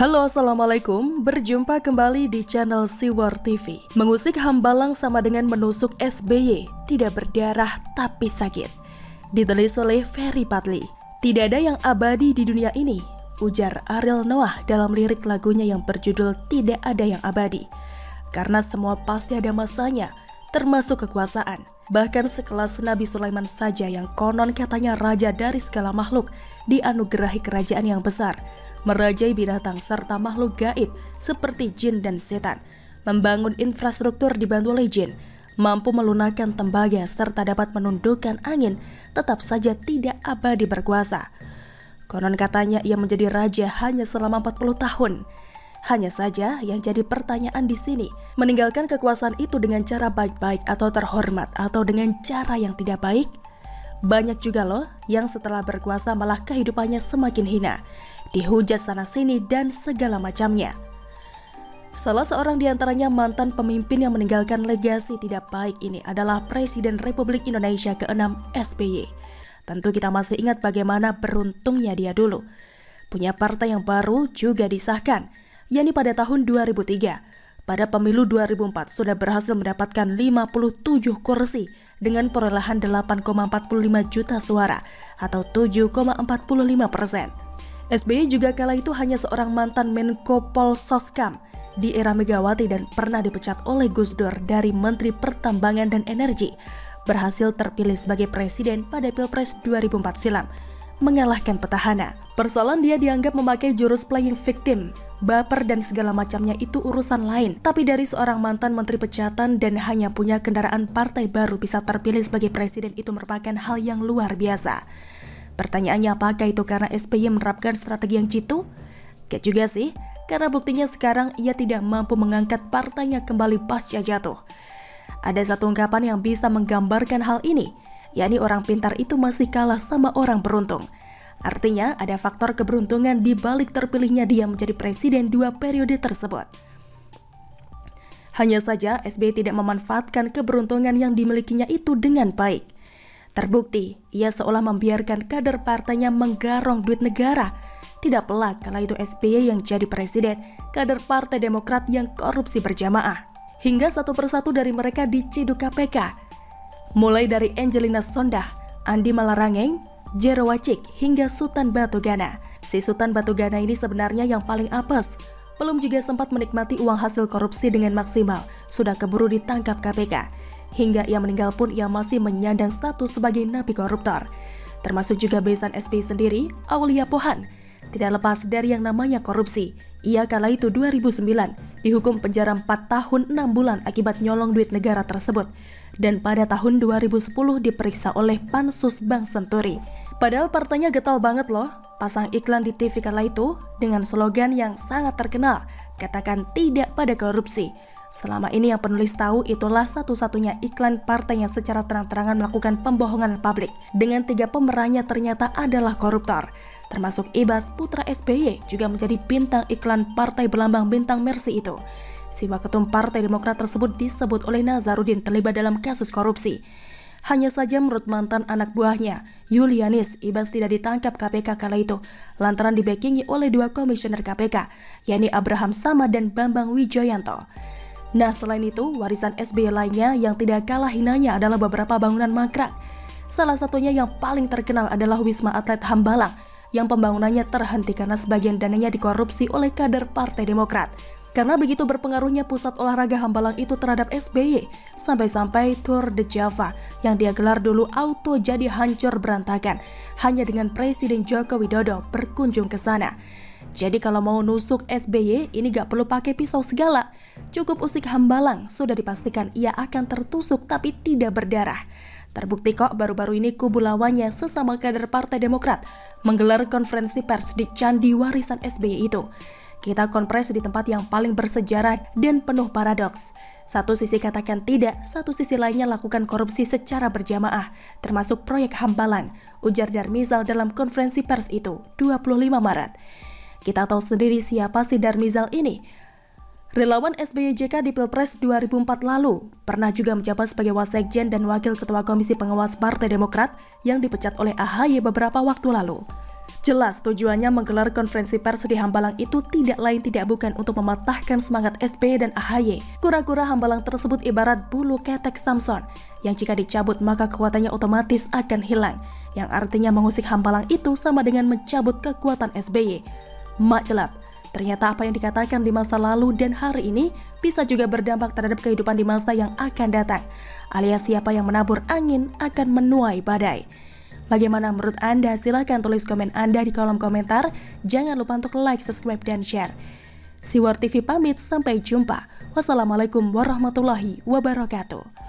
Halo, Assalamualaikum. Berjumpa kembali di channel Siwar TV. Mengusik Hambalang sama dengan menusuk SBY, tidak berdarah tapi sakit. Ditulis oleh Ferry Patli. Tidak ada yang abadi di dunia ini, ujar Ariel Noah dalam lirik lagunya yang berjudul Tidak Ada Yang Abadi. Karena semua pasti ada masanya, termasuk kekuasaan. Bahkan sekelas Nabi Sulaiman saja yang konon katanya raja dari segala makhluk, dianugerahi kerajaan yang besar, merajai binatang serta makhluk gaib seperti jin dan setan, membangun infrastruktur dibantu oleh jin, mampu melunakkan tembaga serta dapat menundukkan angin, tetap saja tidak abadi berkuasa. Konon katanya ia menjadi raja hanya selama 40 tahun. Hanya saja yang jadi pertanyaan di sini, meninggalkan kekuasaan itu dengan cara baik-baik atau terhormat atau dengan cara yang tidak baik? Banyak juga loh yang setelah berkuasa malah kehidupannya semakin hina, dihujat sana-sini dan segala macamnya. Salah seorang di antaranya mantan pemimpin yang meninggalkan legasi tidak baik ini adalah Presiden Republik Indonesia ke-6 SBY. Tentu kita masih ingat bagaimana beruntungnya dia dulu. Punya partai yang baru juga disahkan, yakni pada tahun 2003. Pada pemilu 2004 sudah berhasil mendapatkan 57 kursi dengan perolehan 8,45 juta suara atau 7,45%. SBY juga kala itu hanya seorang mantan Menko Polsoskam di era Megawati dan pernah dipecat oleh Gus Dur dari Menteri Pertambangan dan Energi. Berhasil terpilih sebagai presiden pada Pilpres 2004 silam, mengalahkan petahana. Persoalan dia dianggap memakai jurus playing victim, baper dan segala macamnya itu urusan lain. Tapi dari seorang mantan menteri pecatan dan hanya punya kendaraan partai baru bisa terpilih sebagai presiden itu merupakan hal yang luar biasa. Pertanyaannya, apakah itu karena SBY menerapkan strategi yang jitu? Gak juga sih, karena buktinya sekarang ia tidak mampu mengangkat partainya kembali pasca jatuh. Ada satu ungkapan yang bisa menggambarkan hal ini, yakni orang pintar itu masih kalah sama orang beruntung. Artinya ada faktor keberuntungan di balik terpilihnya dia menjadi presiden 2 periode tersebut. Hanya saja SBY tidak memanfaatkan keberuntungan yang dimilikinya itu dengan baik. Terbukti, ia seolah membiarkan kader partainya menggarong duit negara. Tidak pelak kala itu SBY yang jadi presiden, kader Partai Demokrat yang korupsi berjamaah. Hingga satu persatu dari mereka diciduk KPK. Mulai dari Angelina Sondah, Andi Malarangeng, Jero Wacik, hingga Sultan Batugana. Si Sultan Batugana ini sebenarnya yang paling apes. Belum juga sempat menikmati uang hasil korupsi dengan maksimal, sudah keburu ditangkap KPK. Hingga ia meninggal pun ia masih menyandang status sebagai napi koruptor. Termasuk juga besan SBY sendiri, Aulia Pohan. Tidak lepas dari yang namanya korupsi. Ia kala itu 2009 dihukum penjara 4 tahun 6 bulan akibat nyolong duit negara tersebut. Dan pada tahun 2010 diperiksa oleh Pansus Bank Senturi. Padahal partainya getol banget loh, pasang iklan di TV kala itu dengan slogan yang sangat terkenal, katakan tidak pada korupsi. Selama ini yang penulis tahu itulah satu-satunya iklan partai yang secara terang-terangan melakukan pembohongan publik. Dengan 3 pemerannya ternyata adalah koruptor. Termasuk Ibas putra SBY juga menjadi bintang iklan partai berlambang bintang Mercy itu. Si waketum Partai Demokrat tersebut disebut oleh Nazarudin terlibat dalam kasus korupsi. Hanya saja menurut mantan anak buahnya, Yulianis, Ibas tidak ditangkap KPK kala itu lantaran dibackingi oleh 2 komisioner KPK, yakni Abraham Samad dan Bambang Wijoyanto. Nah, selain itu, warisan SBY lainnya yang tidak kalah hinanya adalah beberapa bangunan mangkrak. Salah satunya yang paling terkenal adalah Wisma Atlet Hambalang, yang pembangunannya terhenti karena sebagian dananya dikorupsi oleh kader Partai Demokrat. Karena begitu berpengaruhnya pusat olahraga Hambalang itu terhadap SBY, sampai-sampai Tour de Java yang dia gelar dulu auto jadi hancur berantakan hanya dengan Presiden Joko Widodo berkunjung ke sana. Jadi kalau mau nusuk SBY ini gak perlu pakai pisau segala, cukup usik Hambalang sudah dipastikan ia akan tertusuk tapi tidak berdarah. Terbukti kok baru-baru ini kubu lawannya sesama kader Partai Demokrat menggelar konferensi pers di Candi Warisan SBY itu. Kita konfres di tempat yang paling bersejarah dan penuh paradoks. Satu sisi katakan tidak, satu sisi lainnya lakukan korupsi secara berjamaah, termasuk proyek Hambalang, ujar Darmizal dalam konferensi pers itu, 25 Maret. Kita tahu sendiri siapa si Darmizal ini. Relawan SBY JK di Pilpres 2004 lalu, pernah juga menjabat sebagai Wasekjen dan Wakil Ketua Komisi Pengawas Partai Demokrat yang dipecat oleh AHY beberapa waktu lalu. Jelas tujuannya menggelar konferensi pers di Hambalang itu tidak lain tidak bukan untuk mematahkan semangat SBY dan AHY. Kura-kura Hambalang tersebut ibarat bulu ketek Samson, yang jika dicabut maka kekuatannya otomatis akan hilang. Yang artinya mengusik Hambalang itu sama dengan mencabut kekuatan SBY. Mak jelap, ternyata apa yang dikatakan di masa lalu dan hari ini bisa juga berdampak terhadap kehidupan di masa yang akan datang. Alias siapa yang menabur angin akan menuai badai. Bagaimana menurut Anda? Silahkan tulis komen Anda di kolom komentar. Jangan lupa untuk like, subscribe, dan share. Siwar TV pamit, sampai jumpa. Wassalamualaikum warahmatullahi wabarakatuh.